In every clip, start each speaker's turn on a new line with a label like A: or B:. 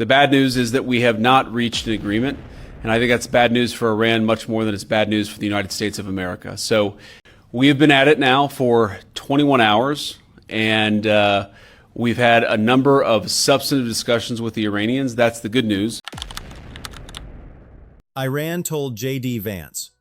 A: The bad news is that we have not reached an agreement, and I think that's bad news for Iran much more than it's bad news for the United States of America. So we have been at it now for 21 hours, and we've had a number of substantive discussions with the Iranians. That's the good news.
B: Iran told J.D. Vance,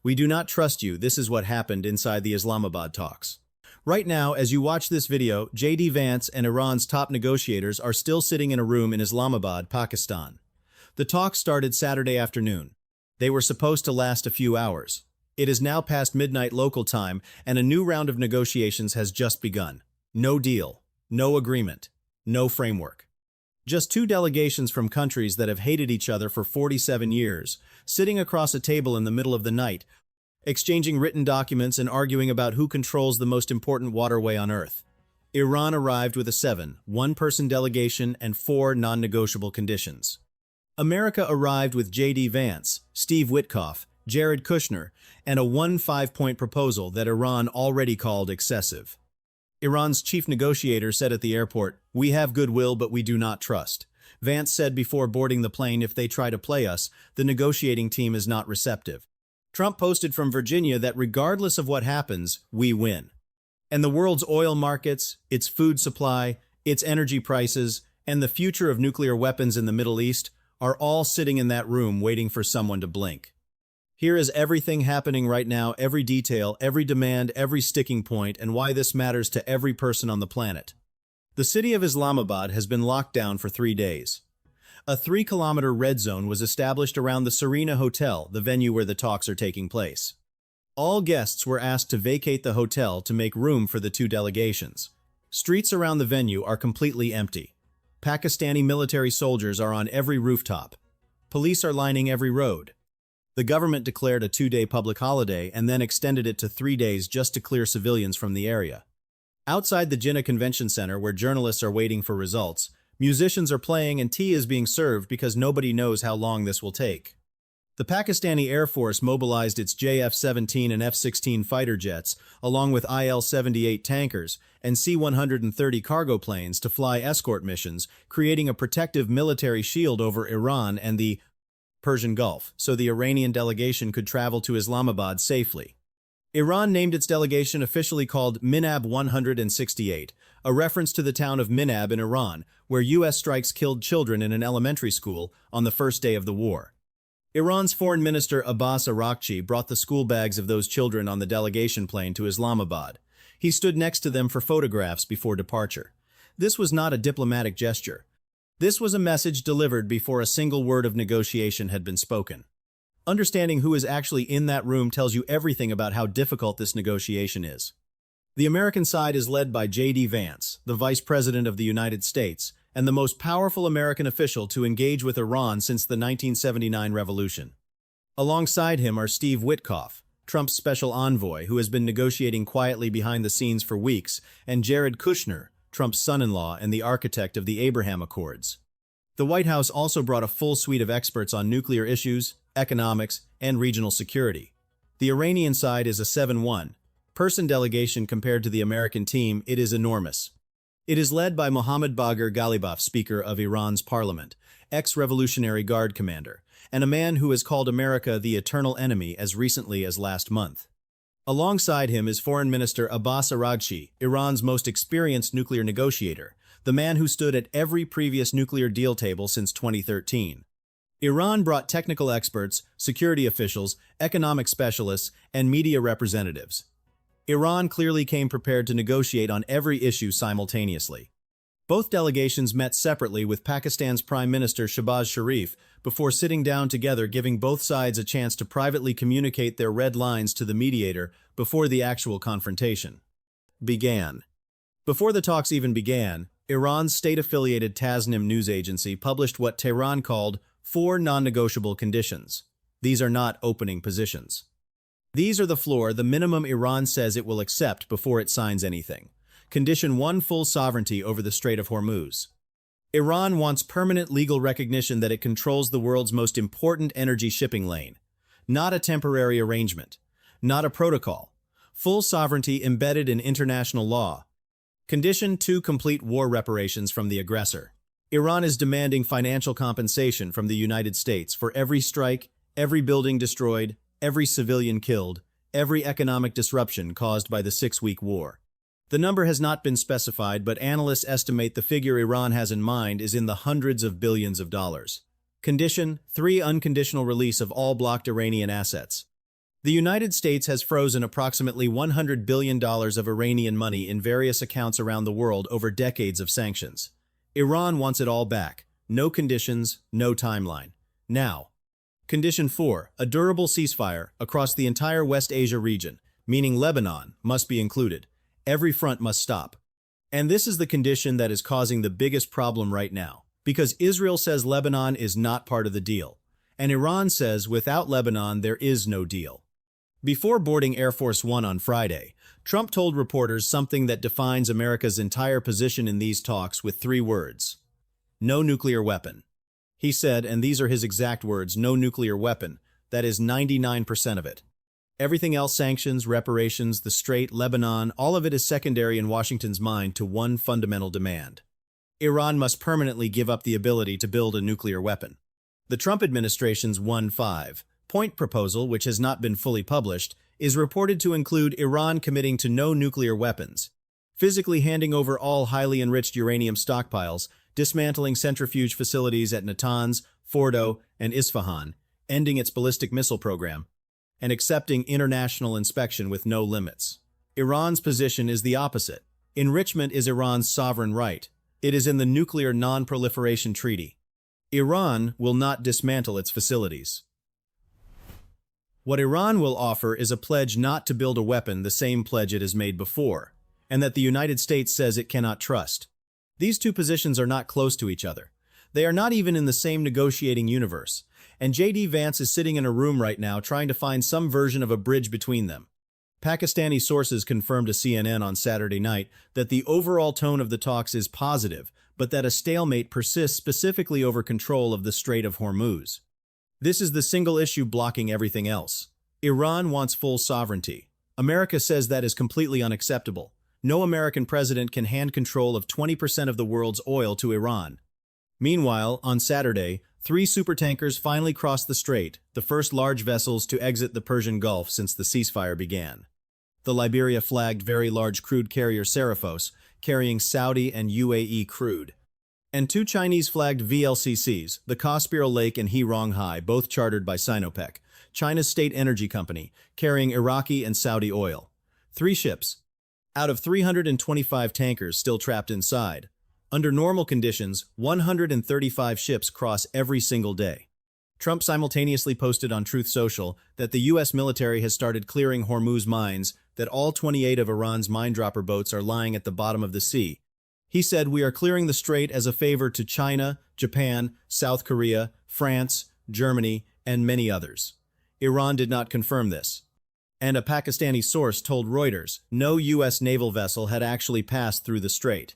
B: "We do not trust you. This is what happened inside the Islamabad talks." Right now, as you watch this video, J.D. Vance and Iran's top negotiators are still sitting in a room in Islamabad, Pakistan. The talks started Saturday afternoon. They were supposed to last a few hours. It is now past midnight local time, and a new round of negotiations has just begun. No deal, no agreement, no framework. Just two delegations from countries that have hated each other for 47 years, sitting across a table in the middle of the night, exchanging written documents and arguing about who controls the most important waterway on Earth. Iran arrived with a one-person delegation and 4 non-negotiable conditions. America arrived with J.D. Vance, Steve Witkoff, Jared Kushner, and a 5-point proposal that Iran already called excessive. Iran's chief negotiator said at the airport, "We have goodwill, but we do not trust." Vance said before boarding the plane, "If they try to play us, the negotiating team is not receptive." Trump posted from Virginia that regardless of what happens, we win. And the world's oil markets, its food supply, its energy prices, and the future of nuclear weapons in the Middle East are all sitting in that room waiting for someone to blink. Here is everything happening right now, every detail, every demand, every sticking point, and why this matters to every person on the planet. The city of Islamabad has been locked down for 3 days. A 3-kilometer red zone was established around the Serena Hotel, the venue where the talks are taking place. All guests were asked to vacate the hotel to make room for the 2 delegations. Streets around the venue are completely empty. Pakistani military soldiers are on every rooftop. Police are lining every road. The government declared a 2-day public holiday and then extended it to 3 days just to clear civilians from the area. Outside the Jinnah Convention Center, where journalists are waiting for results, musicians are playing and tea is being served because nobody knows how long this will take. The Pakistani Air Force mobilized its JF-17 and F-16 fighter jets, along with IL-78 tankers and C-130 cargo planes to fly escort missions, creating a protective military shield over Iran and the Persian Gulf, so the Iranian delegation could travel to Islamabad safely. Iran named its delegation officially called Minab 168, a reference to the town of Minab in Iran, where U.S. strikes killed children in an elementary school on the first day of the war. Iran's Foreign Minister Abbas Araghchi brought the school bags of those children on the delegation plane to Islamabad. He stood next to them for photographs before departure. This was not a diplomatic gesture. This was a message delivered before a single word of negotiation had been spoken. Understanding who is actually in that room tells you everything about how difficult this negotiation is. The American side is led by J.D. Vance, the Vice President of the United States, and the most powerful American official to engage with Iran since the 1979 revolution. Alongside him are Steve Witkoff, Trump's special envoy who has been negotiating quietly behind the scenes for weeks, and Jared Kushner, Trump's son-in-law and the architect of the Abraham Accords. The White House also brought a full suite of experts on nuclear issues, economics, and regional security. The Iranian side is a 7-1-person delegation compared to the American team. It is enormous. It is led by Mohammad Bagher Ghalibaf, Speaker of Iran's parliament, ex-Revolutionary Guard commander, and a man who has called America the eternal enemy as recently as last month. Alongside him is Foreign Minister Abbas Araghchi, Iran's most experienced nuclear negotiator, the man who stood at every previous nuclear deal table since 2013. Iran brought technical experts, security officials, economic specialists, and media representatives. Iran clearly came prepared to negotiate on every issue simultaneously. Both delegations met separately with Pakistan's Prime Minister Shehbaz Sharif before sitting down together, giving both sides a chance to privately communicate their red lines to the mediator before the actual confrontation began. Before the talks even began, Iran's state-affiliated Tasnim news agency published what Tehran called 4 non-negotiable conditions. These are not opening positions. These are the floor, the minimum Iran says it will accept before it signs anything. Condition 1: full sovereignty over the Strait of Hormuz. Iran wants permanent legal recognition that it controls the world's most important energy shipping lane. Not a temporary arrangement. Not a protocol. Full sovereignty embedded in international law. Condition 2: complete war reparations from the aggressor. Iran is demanding financial compensation from the United States for every strike, every building destroyed, every civilian killed, every economic disruption caused by the 6-week war. The number has not been specified, but analysts estimate the figure Iran has in mind is in the hundreds of billions of dollars. Condition 3: unconditional release of all blocked Iranian assets. The United States has frozen approximately $100 billion of Iranian money in various accounts around the world over decades of sanctions. Iran wants it all back. No conditions, no timeline. Now. Condition 4: a durable ceasefire across the entire West Asia region, meaning Lebanon, must be included. Every front must stop. And this is the condition that is causing the biggest problem right now, because Israel says Lebanon is not part of the deal, and Iran says without Lebanon there is no deal. Before boarding Air Force One on Friday, Trump told reporters something that defines America's entire position in these talks with 3 words: no nuclear weapon. He said, and these are his exact words, no nuclear weapon. That is 99% of it. Everything else, sanctions, reparations, the Strait, Lebanon, all of it is secondary in Washington's mind to one fundamental demand. Iran must permanently give up the ability to build a nuclear weapon. The Trump administration's 5-point proposal, which has not been fully published, is reported to include Iran committing to no nuclear weapons, physically handing over all highly enriched uranium stockpiles, dismantling centrifuge facilities at Natanz, Fordo, and Isfahan, ending its ballistic missile program, and accepting international inspection with no limits. Iran's position is the opposite. Enrichment is Iran's sovereign right. It is in the Nuclear Non-Proliferation Treaty. Iran will not dismantle its facilities. What Iran will offer is a pledge not to build a weapon, the same pledge it has made before, and that the United States says it cannot trust. These two positions are not close to each other. They are not even in the same negotiating universe, and J.D. Vance is sitting in a room right now trying to find some version of a bridge between them. Pakistani sources confirmed to CNN on Saturday night that the overall tone of the talks is positive, but that a stalemate persists specifically over control of the Strait of Hormuz. This is the single issue blocking everything else. Iran wants full sovereignty. America says that is completely unacceptable. No American president can hand control of 20% of the world's oil to Iran. Meanwhile, on Saturday, 3 supertankers finally crossed the strait, the first large vessels to exit the Persian Gulf since the ceasefire began. The Liberia-flagged Very Large Crude Carrier Seraphos, carrying Saudi and UAE crude, and 2 Chinese-flagged VLCCs, the Caspiral Lake and He Ronghai, both chartered by Sinopec, China's state energy company, carrying Iraqi and Saudi oil. 3 ships, out of 325 tankers still trapped inside. Under normal conditions, 135 ships cross every single day. Trump simultaneously posted on Truth Social that the U.S. military has started clearing Hormuz mines, that all 28 of Iran's mine-dropper boats are lying at the bottom of the sea. He said, "We are clearing the strait as a favor to China, Japan, South Korea, France, Germany, and many others." Iran did not confirm this. And a Pakistani source told Reuters no U.S. naval vessel had actually passed through the strait.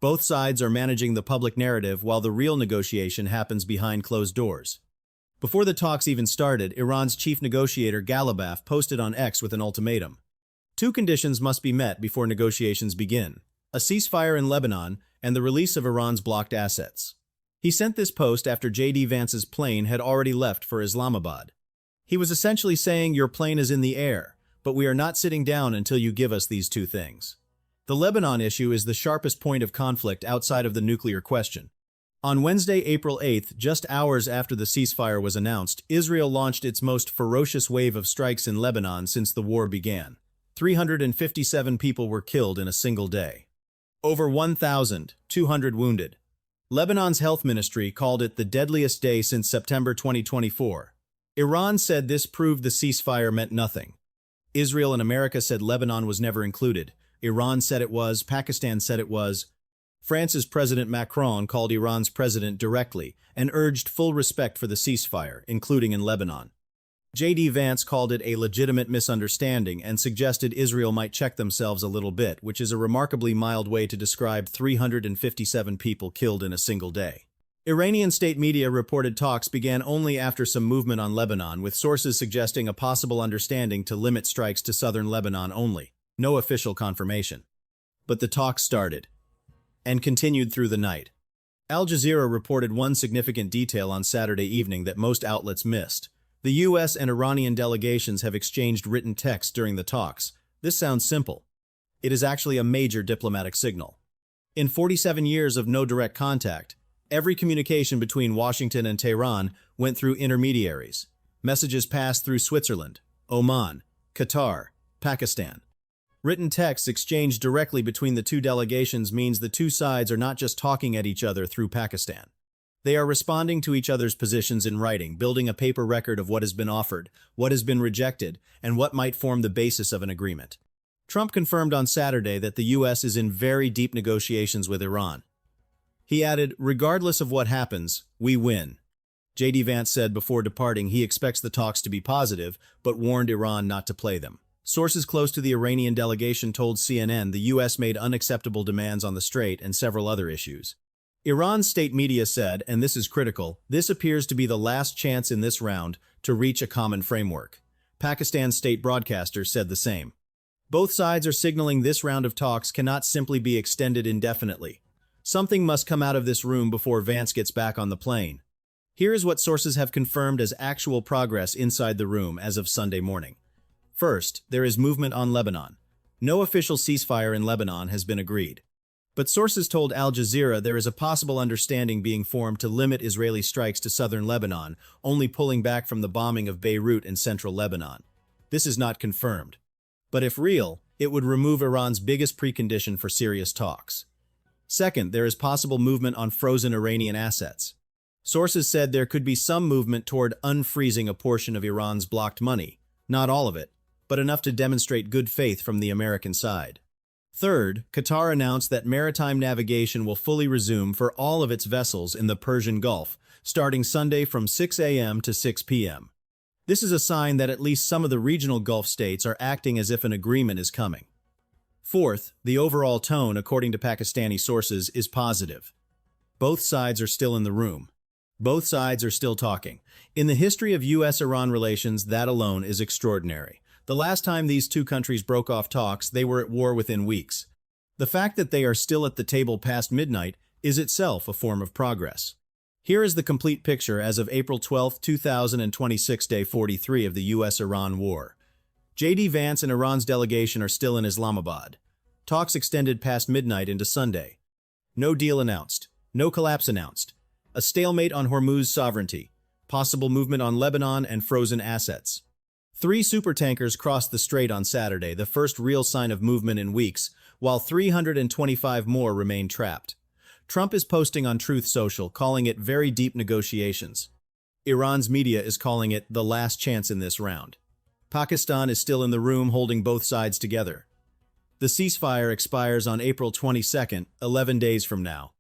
B: Both sides are managing the public narrative while the real negotiation happens behind closed doors. Before the talks even started, Iran's chief negotiator Ghalibaf posted on X with an ultimatum. 2 conditions must be met before negotiations begin: a ceasefire in Lebanon and the release of Iran's blocked assets. He sent this post after J.D. Vance's plane had already left for Islamabad. He was essentially saying, your plane is in the air, but we are not sitting down until you give us these 2 things. The Lebanon issue is the sharpest point of conflict outside of the nuclear question. On Wednesday, April 8th, just hours after the ceasefire was announced, Israel launched its most ferocious wave of strikes in Lebanon since the war began. 357 people were killed in a single day. Over 1,200 wounded. Lebanon's health ministry called it the deadliest day since September 2024. Iran said this proved the ceasefire meant nothing. Israel and America said Lebanon was never included. Iran said it was. Pakistan said it was. France's President Macron called Iran's president directly and urged full respect for the ceasefire, including in Lebanon. J.D. Vance called it a legitimate misunderstanding and suggested Israel might check themselves a little bit, which is a remarkably mild way to describe 357 people killed in a single day. Iranian state media reported talks began only after some movement on Lebanon, with sources suggesting a possible understanding to limit strikes to southern Lebanon only. No official confirmation. But the talks started and continued through the night. Al Jazeera reported one significant detail on Saturday evening that most outlets missed. The U.S. and Iranian delegations have exchanged written text during the talks. This sounds simple. It is actually a major diplomatic signal. In 47 years of no direct contact, every communication between Washington and Tehran went through intermediaries. Messages passed through Switzerland, Oman, Qatar, Pakistan. Written texts exchanged directly between the two delegations means the two sides are not just talking at each other through Pakistan. They are responding to each other's positions in writing, building a paper record of what has been offered, what has been rejected, and what might form the basis of an agreement. Trump confirmed on Saturday that the U.S. is in very deep negotiations with Iran. He added, "Regardless of what happens, we win." J.D. Vance said before departing he expects the talks to be positive, but warned Iran not to play them. Sources close to the Iranian delegation told CNN the U.S. made unacceptable demands on the Strait and several other issues. Iran's state media said, and this is critical, this appears to be the last chance in this round to reach a common framework. Pakistan's state broadcaster said the same. Both sides are signaling this round of talks cannot simply be extended indefinitely. Something must come out of this room before Vance gets back on the plane. Here is what sources have confirmed as actual progress inside the room as of Sunday morning. First, there is movement on Lebanon. No official ceasefire in Lebanon has been agreed. But sources told Al Jazeera there is a possible understanding being formed to limit Israeli strikes to southern Lebanon, only pulling back from the bombing of Beirut in central Lebanon. This is not confirmed. But if real, it would remove Iran's biggest precondition for serious talks. Second, there is possible movement on frozen Iranian assets. Sources said there could be some movement toward unfreezing a portion of Iran's blocked money, not all of it, but enough to demonstrate good faith from the American side. Third, Qatar announced that maritime navigation will fully resume for all of its vessels in the Persian Gulf, starting Sunday from 6 a.m. to 6 p.m. This is a sign that at least some of the regional Gulf states are acting as if an agreement is coming. Fourth, the overall tone, according to Pakistani sources, is positive. Both sides are still in the room. Both sides are still talking. In the history of U.S.-Iran relations, that alone is extraordinary. The last time these two countries broke off talks, they were at war within weeks. The fact that they are still at the table past midnight is itself a form of progress. Here is the complete picture as of April 12, 2026, day 43 of the U.S.-Iran war. J.D. Vance and Iran's delegation are still in Islamabad. Talks extended past midnight into Sunday. No deal announced. No collapse announced. A stalemate on Hormuz sovereignty. Possible movement on Lebanon and frozen assets. 3 supertankers crossed the strait on Saturday, the first real sign of movement in weeks, while 325 more remain trapped. Trump is posting on Truth Social, calling it very deep negotiations. Iran's media is calling it the last chance in this round. Pakistan is still in the room holding both sides together. The ceasefire expires on April 22nd, 11 days from now.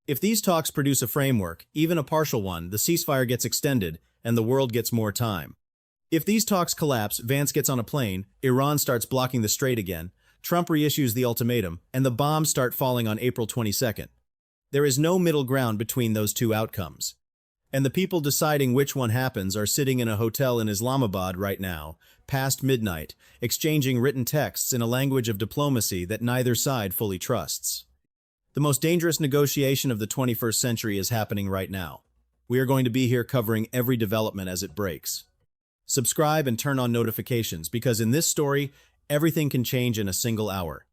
B: If these talks produce a framework, even a partial one, the ceasefire gets extended and the world gets more time. If these talks collapse, Vance gets on a plane, Iran starts blocking the strait again, Trump reissues the ultimatum, and the bombs start falling on April 22nd. There is no middle ground between those two outcomes. And the people deciding which one happens are sitting in a hotel in Islamabad right now, past midnight, exchanging written texts in a language of diplomacy that neither side fully trusts. The most dangerous negotiation of the 21st century is happening right now. We are going to be here covering every development as it breaks. Subscribe and turn on notifications because in this story, everything can change in a single hour.